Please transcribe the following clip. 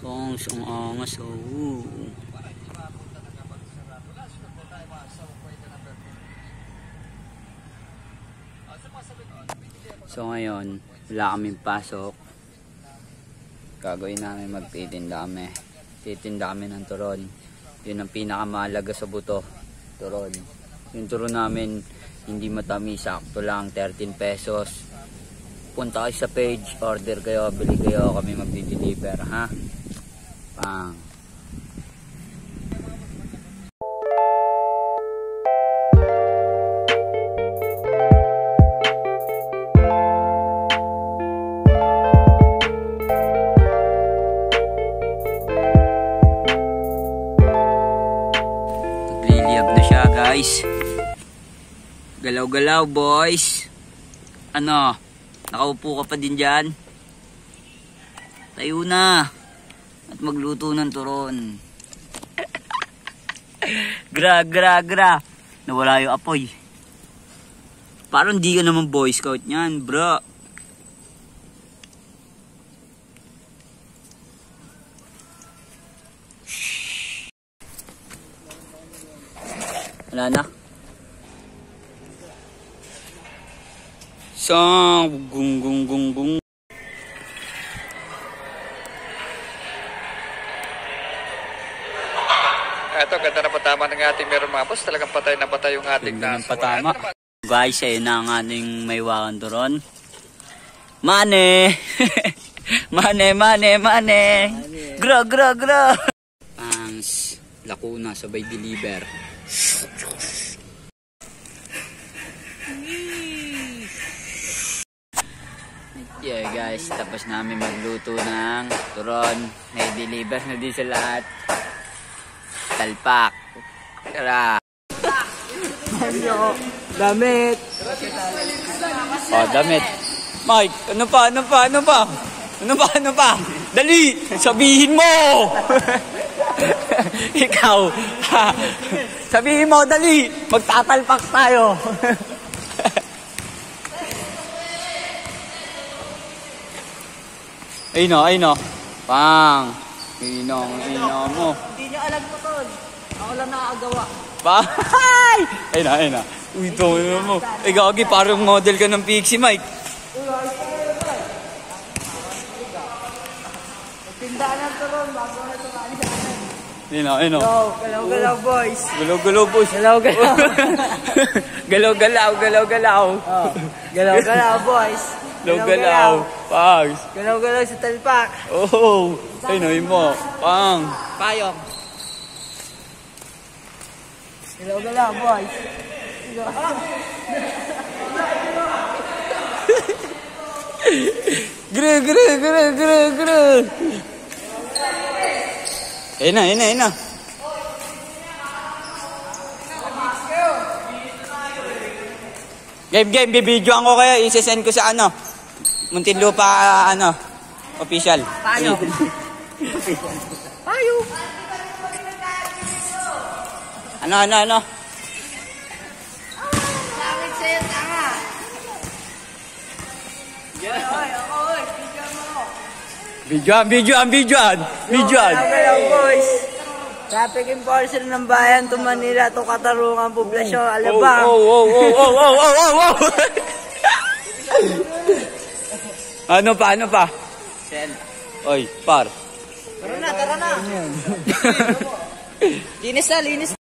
Pongs, ang angas, oh. So ngayon, wala kaming pasok. Gagawin namin magtitinda kami. Titinda kami ng turon. Yun ang pinakamahalaga sa buto. Turon. Yung turon namin, hindi matamis. Sakto lang, 13 pesos. Punta kayo sa page, order kayo, bili kayo, kami magdi-deliver, ha? Pang. Nagliliyab na siya, guys. Galaw-galaw, boys. Ano? Nakaupo ka pa din dyan? Tayo na. At magluto ng turon. Gra. Nawala yung apoy. Parang di ka naman boy scout niyan, bro. Wala na. Sang gung. Ito, ganda na patama ng ating meron mga boss. Talagang patay na patay yung ating ganda ng patama. Guys, ayun na ang ating may wakan turon. Mane! Mane! Gra! Pangs, Lacuna, sabay deliver. Yeah guys, tapos namin magluto ng turon. May-deliver na din sa lahat. Talpak. Tara. Damit. Oh, damit. Mike, ano pa? Dali, sabihin mo. Ikaw. Sabihin mo, dali. Magtatalpak tayo. Ayun o. Pang. Inong mo. Hindi niyo alam ko to. Ako lang nakagawa. Bye! Ayun na. Uy, ito mo. Gagi, parang model ka ng Pixie, Mike. Tindaan ng turon bago na ito kanin. Ayun o. Galaw-galaw boys. Galaw-galaw, boys. Galaw-galaw. Galaw-galaw. Galaw-galaw boys. Galaw-galaw. Pangs. Galaw-galaw sa talpak. Oh. Ayun mo. Pang. Payong. Galaw-galaw boys. Gre. Ayun na. Game, bibidyoan ko kayo, isesend ko sa Muntinlupa, official. Payo. Ano? Langit sa'yo, tanga. Bidyoan. Galaw-galaw boys. Traffic enforcer ng bayan to Manila to Katarungan Poblasyon, Alabang. Oh. Ano pa? Send. Oy, par. Tara na. Linis.